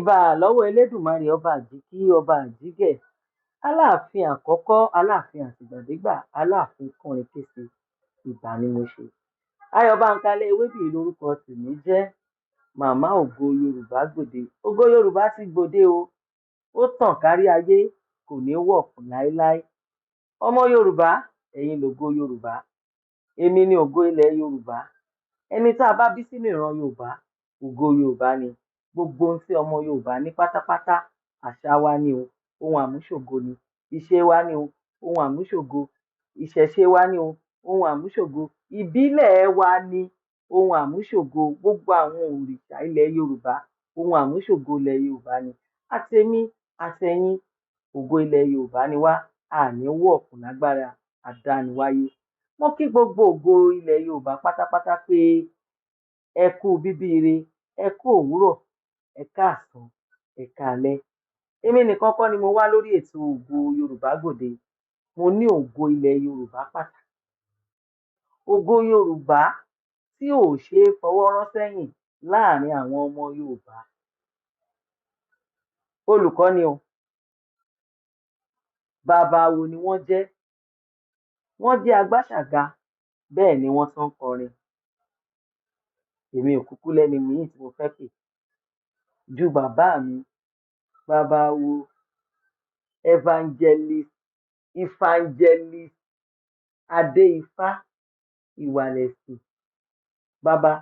ìbà lọ́wọ́ Elédùmarè ọba àjíkí ọba àjígẹ̀ aláàfin àkọ́kọ́ aláàfin àtìgbàdégbà aláàfin kọrin kése ìbà ni mo ṣe. Ayọ̀bánkálé Ewébíyì lórúkọ tèmi jẹ́. Màmá ògo Yorùbá gbòde. Ògo Yorùbá ti gbòde o, ó tàn kárí ayé, kò ní wọ̀kùn láéláé. Ọmọ Yorùbá, ẹ̀yin lògo Yorùbá, èmi ni ògo ilẹ̀ Yorùbá. Ẹni tá a bá bí sínú ìran Yorùbá, ògo Yorùbá ni. Gbogbo ohun tí ọmọ Yorùbá ní pátápátá, àṣà wa ni o, ohun àmúṣògo ni. Ìṣe wa ni o, ohun àmúṣògo. Ìṣẹ̀ṣe wa ni o, ohun àmúṣògo. Ìbílẹ̀ wa ni ohun àmúṣògo. Gbogbo àwọn òrìṣà ilẹ̀ Yorùbá, ohun àmúṣògo ilẹ̀ Yorùbá ni. Àtèmi àtẹ̀yin, ògo ilẹ̀ Yorùbá ni wá, àní wọ̀kùn lágbára àdániwáyé. Mo kí gbogbo ògo ilẹ̀ Yorùbá pátápátá pé ẹ kú bíbíire, ẹ kú òwúrọ̀, ẹ káàsán, ẹ káalẹ́. Èmi nìkan kọ́ ni mo wá lórí ètò ògo Yorùbá gbòde. Mo ní ògo ilẹ̀ Yorùbá pàtàkì. Ògo Yorùbá tí ò ṣe é fọwọ́ rọ́ sẹ́yìn láàrin àwọn ọmọ Yorùbá. Olùkọ́ ni o. Bàbá wo ni wọ́n jẹ́? Wọ́n jẹ́ agbáṣàga, bẹ́ẹ̀ ni wọ́n tún kọrin. Èmi ò kúkú lẹ́ni míì tí mo fẹ́ pè ju bàbá mi, bàbá wo evangelist Adéifá Ìwàlẹ̀sìn. Bàbá,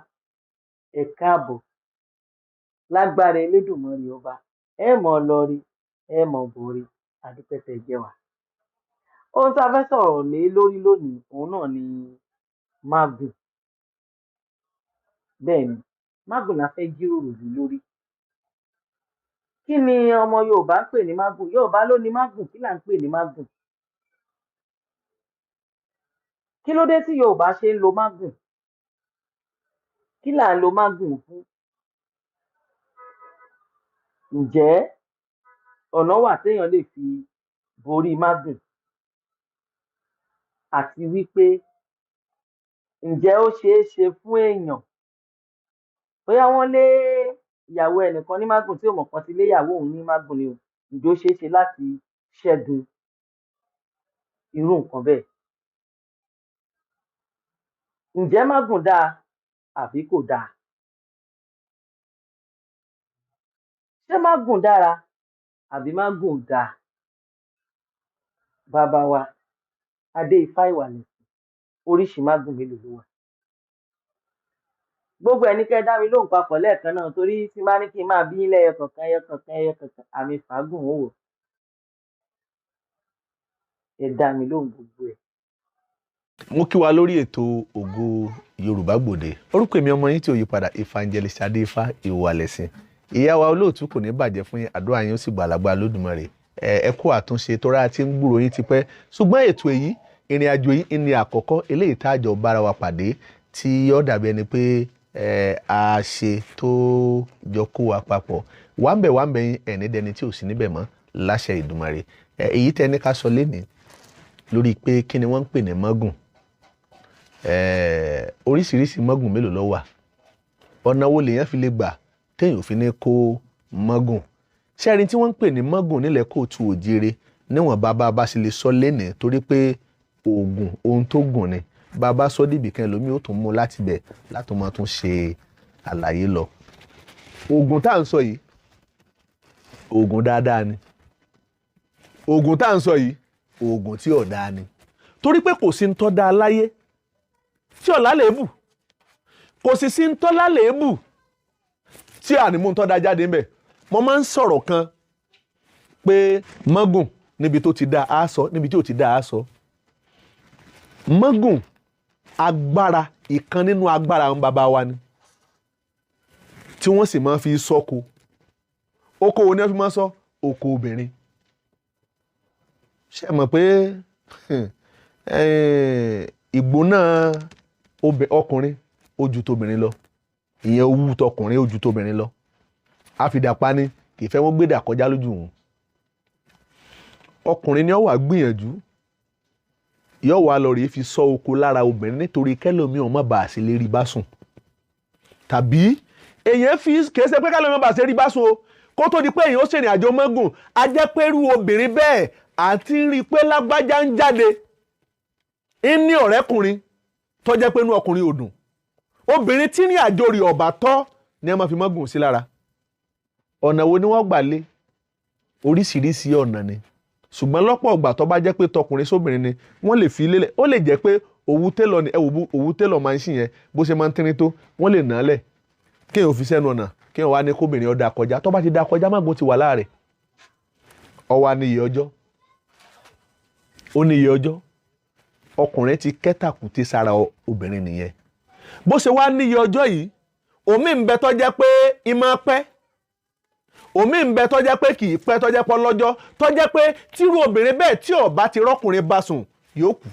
ẹ káàbọ̀. Lágbára Elédùmarè ọba, ẹ mọ̀ lọ́rí, ẹ mọ̀ borí, àdúpẹ́ tẹ́ jẹ́ wa. Ohun tá a fẹ́ sọ̀rọ̀ lé lórí lónìí, òun náà ni mágùn. Bẹ́ẹ̀ ni, mágùn la fẹ́ jíròrò lé lórí. Kí ni ọmọ Yorùbá ń pè ní mágùn? Yorùbá ló ní mágùn, kí là ń pè ní mágùn? Kí ló dé tí Yorùbá ṣe ń lo mágùn? Kí là ń lo mágùn fún? Ǹjẹ́ ọ̀nà wà téèyàn lè fi borí mágùn? Àti wípé ǹjẹ́ ó ṣeé ṣe fún èèyàn? Bóyá wọ́n lé ìyàwó ẹnìkan ní mágùn tí ò mọ̀ kan ti lé ìyàwó òun ní mágùn ni o. Ǹjẹ́ ó ṣeé ṣe láti ṣẹ́gun irú nǹkan bẹ́ẹ̀? Ǹjẹ́ mágùn dáa àbí kò dáa? Ṣé mágùn dára àbí mágùn ò dáa? Bàbá wa Adéifá Ìwàlẹ̀sìn, oríṣi mágùn mélòó ló wà? Gbogbo ẹ̀ ní kẹ́ ẹ dá mi lóhùn papọ̀ lẹ́ẹ̀kan náà, torí tí n bá ní kí n máa bí yín lẹ́yọ kọ̀ọ̀kan, àmì fàágùn ó wò. Ẹ dá mi lóhùn gbogbo ẹ̀. Mo kí wa lórí ètò ògo Yorùbá gbòde. Orúkọ èmi ọmọ yín tí ò yí padà, evangelist Adéifá Ìwàlẹ̀sìn. Ìyá wa olóòtú kò ní bàjẹ́ fún yín, àdúrà yín ó sì gbà lágbára Olódùmarè. Ẹ kú àtúnṣe tó rárá tí ń gbúrò yín tipẹ́. Ṣùgbọ́n ètò èyí, ìrìn àjò yìí ní àkọ́kọ́ eléyìí tá a jọ bára wa pàdé tí ó dàbí ẹni pé a ṣe tó jọ kó wa papọ̀. Wàmbẹ̀ yín ẹ̀ní dẹni tí ò sí níbẹ̀ mọ́ láṣẹ Ìdùmarè. Èyí tẹ́ ní ká sọ lénìí lórí pé kí ni wọ́n ń pè ní mágùn. Oríṣiríṣi mágùn mélòó ló wà? Ọ̀nà wo lèèyàn fi lè gbà téèyàn ò fi ní kó mágùn? Ṣẹ́rin tí wọ́n ń pè ní mágùn nílẹ̀ Kóòtù Òjìire níwọ̀n bá sì lè sọ lénìí torí pé oògùn ohun tó gùn ni. Bàbá sọ dìbì kan lómi ó tún mú láti bẹ̀ láti máa tún ṣe àlàyé lọ. Oògùn tá à ń sọ yìí, oògùn dáadáa ni. Oògùn tá à ń sọ yìí, oògùn tí ò dáa ni. Torí pé kò sí ń tọ́ dáa láyé tí ọ̀la lèébù. Kò sì sí ń tọ́ lálèébù tí ànímú ń tọ́ da jáde ńbẹ̀. Mo máa ń sọ̀rọ̀ kan pé mágùn níbi tó ti dáa á sọ, níbi tí ò ti dáa á sọ. Mágùn agbára, ìkan nínú agbára àwọn bàbá wa ni tí wọ́n sì máa fi sọ́kò. Oko wo ni wọ́n fi máa sọ? Oko obìnrin. Ṣé ẹ mọ̀ pé ìgbóná ọkùnrin ó ju tóbìnrin lọ? Ìyẹn owú tọkùnrin ó ju tóbìnrin lọ. Àfìdàpá ni kì í fẹ́ wọ́n gbédà kọjá lójú òun. Ọkùnrin ni ó wà gbìyànjú yóò wá lọ rèé fi sọ oko lára obìnrin nítorí kẹ́lòmíì ó má bàa sì lè rí bá sùn. Tàbí èèyàn fi kìí ṣe pé kẹ́lòmíì ó má bàa sì rí bá sùn o, kó tó di pé èèyàn ó ṣèrìn àjò mọ́gùn a jẹ́ pé irú obìnrin bẹ́ẹ̀ àti rí i pé lágbájá ń jáde ń ní ọ̀rẹ́kùnrin tó jẹ́ pé inú ọkùnrin ò dùn. Obìnrin tí ní àjò rí ọ̀bà tọ́ ni ẹ máa fi mọ́gùn sí lára. Ọ̀nà wo ni wọ́n gbà lé? Oríṣiríṣi ọ̀nà ni, ṣùgbọ́n lọ́pọ̀ ọgbà tó bá jẹ́ pé tọkùnrin sóbìnrin ni wọ́n lè fi lélẹ̀. Ó lè jẹ́ pé òwú télọ̀ ni òwú télọ̀ máa ń ṣì yẹn bó ṣe máa ń tínrín tó wọ́n lè nà á lẹ̀ kéèyàn ò fi sẹ́nu ọ̀nà kéèyàn wá ní kóbìnrin ó dá kọjá. Tó bá ti dá kọjá mágùn ti wà láàrẹ̀. Ó wá ní iye ọjọ́, ó ní iye ọjọ́ ọkùnrin ti kẹ́tàkùté sára obìnrin nìyẹn. Bó ṣe wá ní iye ọjọ́ yìí omi ń bẹ tó jẹ́ pé ìmọ̀ pẹ́, omi ń bẹ tó jẹ́ pé kì í pẹ́ tó jẹ́ pọ́ lọ́jọ́ tó jẹ́ pé tírú obìnrin bẹ́ẹ̀ tí ó bá ti rọ́kùnrin bá sùn yóò kú.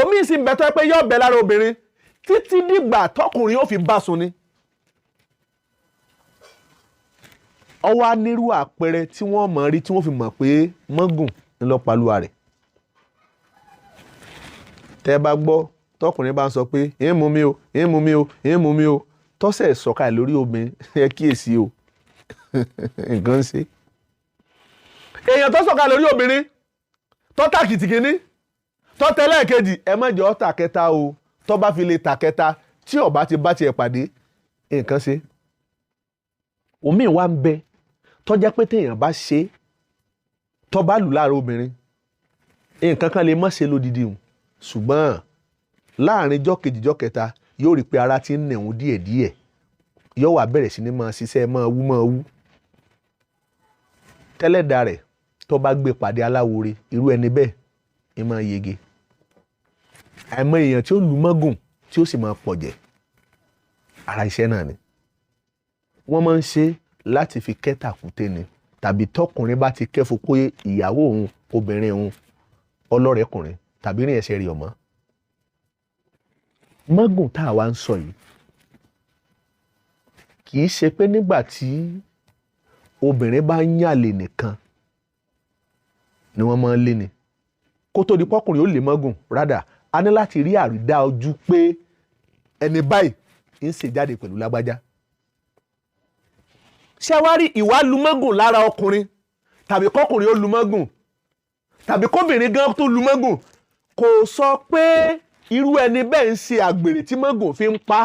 Omi sì ń bẹ tó jẹ́ pé yóò bẹ lára obìnrin títí dìgbà tọkùnrin ó fi bá sùn ni. Ó wá nírú àpẹẹrẹ tí wọ́n mọ̀ rí tí wọ́n fi mọ̀ pé mọ́gùn ńlọpàlúwa rẹ̀. Tẹ́ bá gbọ́ tọkùnrin bá ń sọ pé ń mú mi o ń mú mi o ń mú mi o tọ́sẹ̀ sọ̀kalẹ̀ lórí obìnrin ẹ kíyèsí o nǹkan ń ṣe. Èèyàn tó sọ̀kalẹ̀ lórí obìnrin tó tà kìtìkìní tó tẹ́lẹ̀ kejì ẹ má jẹ́ ó tà kẹta o. Tó bá fi lè tà kẹta tí ó bá ti bá tiẹ̀ pàdé nǹkan ṣe. Omi wá ń bẹ tó jẹ́ pé téèyàn bá ṣe tó bá lù lára obìnrin nǹkan kan lè má ṣe lódìdí hùn, ṣùgbọ́n láàrin ijọ́ kejì ijọ́ kẹta yóò rí pé ara ti ń nẹ̀hún díẹ̀díẹ̀ yóò wá bẹ̀rẹ̀ sí ní máa ṣiṣẹ́ máa wú. Tẹ́lẹ̀dá rẹ̀ tó bá gbé pàdé aláwòrè irú ẹni bẹ́ẹ̀ ń máa yege. Àìmọ̀ èèyàn tí ó lu mọ́gùn tí ó sì máa pọ̀jẹ̀ ara iṣẹ́ náà ni. Wọ́n máa ń ṣe láti fi kẹ́tàkùté ni, tàbí tọkùnrin bá ti kẹ́fù pé ìyàwó òun obìnrin òun ọlọ́rẹ̀ẹ́kùnrin tàbí rìn ẹsẹ̀ rí ọmọ. Mọ́gùn tá a wá ń sọ yìí kì í ṣe pé nígbà tí obìnrin bá ń yàlè nìkan ni wọ́n máa ń lé ni. Kó tó di pọ́kùnrin ó lè mọ́gùn rádà a ní láti rí àrídá ojú pé ẹni báyìí ń ṣe jáde pẹ̀lú lágbájá. Ṣé wá rí ìwà lu mọ́gùn lára ọkùnrin tàbí kọkùnrin ó lu mọ́gùn tàbí kóbìnrin gan tó lu mọ́gùn kò sọ pé irú ẹni bẹ́ẹ̀ ń ṣe àgbèrè tí mọ́gùn fi ń pa.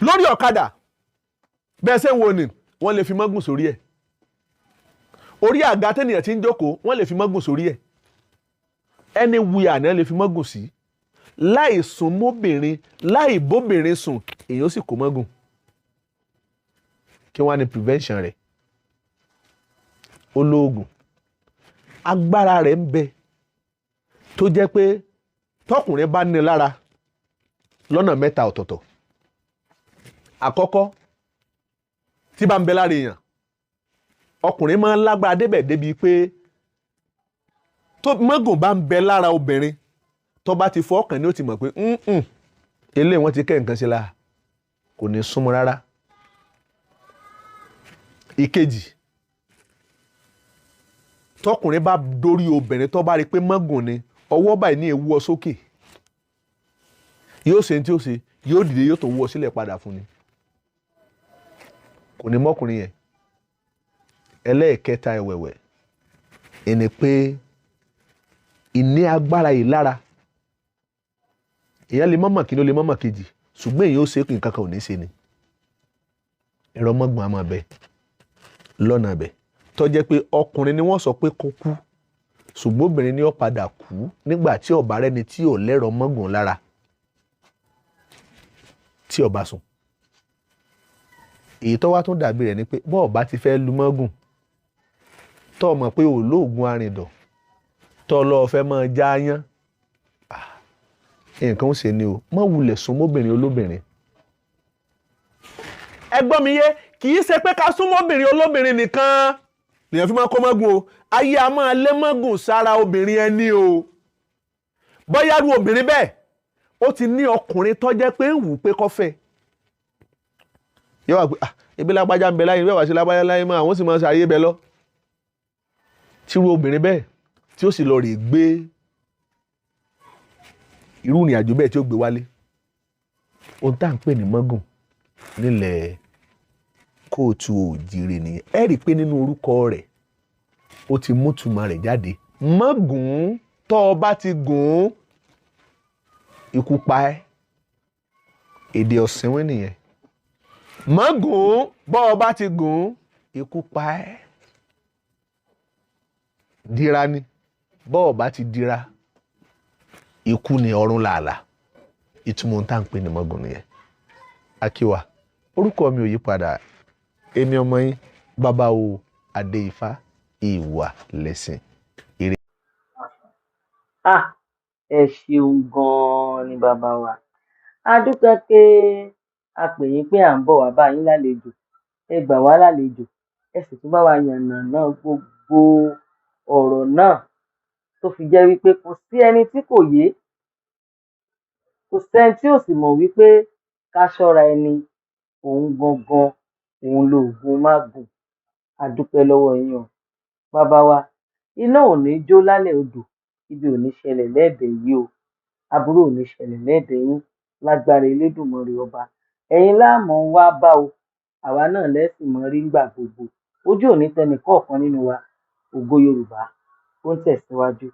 Lórí ọ̀kadà bẹ́ẹ̀ ṣe ń wo ni wọ́n lè fi mọ́gùn sórí ẹ̀. Orí àga tẹ́nìyàn tí ń jókòó wọ́n lè fi mọ́gùn sórí ẹ̀. Ẹni wíyà náà lè fi mọ́gùn sí. Láì sùn mọ́bìnrin láì bóbìnrin sùn èèyàn sì kó mọ́gùn. Kí wọ́n á ní prevention rẹ̀? Olóògùn agbára rẹ̀ ń bẹ tó jẹ́ pé tọkùnrin bá ní lára lọ́nà mẹ́ta ọ̀tọ̀ọ̀tọ̀. Àkọ́kọ́ tí bá ń bẹ lára èèyàn ọkùnrin máa ń lágbára débẹ̀ débi pé tó mọ́gùn bá ń bẹ lára obìnrin tó bá ti fọ́ ọkàn ni ó ti mọ̀ pé eléyìí wọ́n ti kẹ́ nǹkan sí lára kò ní súnmọ́ rárá. Ìkejì tọkùnrin bá dórí obìnrin tó bá rí pé mọ́gùn ni ọwọ́ báyìí ní ewu ọ sókè yóò ṣe ní tí ó ṣe yóò dìde yóò tó wú ọ sílẹ̀ padà fún ni kò ní mọ́kùnrin yẹn. Ẹlẹ́ẹ̀kẹta ẹ̀wẹ̀wẹ̀ ẹni pé ìní agbára yìí lára èèyàn lè mọ́mọ́ kí ló lè mọ́mọ́ kejì ṣùgbọ́n èèyàn ó ṣe é nǹkan kan ò ní ṣe ni. Ẹ̀rọ mọ́gbọ̀n á máa bẹ lọ́nà bẹ̀ tó jẹ́ pé ọkùnrin ni wọ́n sọ pé kó kú ṣùgbọ́n obìnrin ni ó padà kú nígbà tí ó bá rẹ́ni tí ò lẹ́rọ mọ́gbọ̀n lára tí ó bá sùn. Èyí tó wá tún dàbí rẹ̀ ni pé bọ́ọ̀ bá ti fẹ́ lu mọ́gùn tó mọ̀ pé ò lóògùn arìndọ̀ tó lọ́ọ́ fẹ́ máa já yán nǹkan ó ṣe ni o má wulẹ̀ sún mọ́bìnrin olóbìnrin. Ẹ gbọ́ mi yé kì í ṣe pé ká sún mọ́bìnrin olóbìnrin nìkan lèèyàn fi máa kó mọ́gùn o ayé a máa lé mọ́gùn sára obìnrin ẹni o. Bóyá irú obìnrin bẹ́ẹ̀ ó ti ní ọkùnrin tó jẹ́ pé ń wù pé kó fẹ́. Yóò wá pé ebi lágbájá ń bẹ láyé bẹ́ẹ̀ wá sí lágbájá láyé mọ́ àwọn sì máa ń ṣàyè bẹ́ẹ̀ lọ. Tírú obìnrin bẹ́ẹ̀ tí ó sì lọ rè gbé irú ìrìn àjò bẹ́ẹ̀ tí ó gbé wálé ohun tá à ń pè ní mọ́gùn nílẹ̀ kóòtù òjìrè nìyẹn. Ẹ rí i pé nínú orúkọ rẹ̀ ó ti mú ìtumọ̀ rẹ̀ jáde. Magun, tọ́ ọ bá ti gùn ikú pa ẹ́. Èdè ọ̀sìnwín nìyẹn. Magun, bọ́ ọ bá ti gùn ikú pa ẹ́. Dira ni, bọ́ ọ bá ti dira ikú ni ọ̀run làálàá. Ìtumọ̀ tá à ń pè ní Magun nìyẹn. Akíwa, orúkọ mi ò yí padà. Èmi ọmọ yín, Babawo Adéifá, ìwà lẹ̀sìn. Ẹ ṣeun gan-an ni bàbá wa. A dúpẹ́ pé a pè yín pé à ń bọ̀ wá bá yín lálejò. Ẹ gbà wá lálejò. Ẹ sì tún bá wa yànnàná gbogbo ọ̀rọ̀ náà tó fi jẹ́ wípé kò sí ẹni tí kò yé. Kò sẹ́ni tí ò sì mọ̀ wípé ká ṣọ́ra ẹni, òun gangan, òun lòògùn mágùn. A dúpẹ́ lọ́wọ́ yín o. Bàbá wa, iná ò ní jó lálẹ́ odò, ibi ò ní ṣẹlẹ̀ lẹ́ẹ̀dẹ̀ yìí o. Aburú ò ní ṣẹlẹ̀ lẹ́ẹ̀dẹ̀ yín lágbára Elédùmarè ọba. Ẹ̀yin la mọ̀ wá bá o. Àwa náà lẹ́sìn mọ́ rí ńgbà gbogbo. Ojú ò ní tẹnì kọ̀ọ̀kan nínú wa. Ògo Yorùbá ó ń tẹ̀síwájú.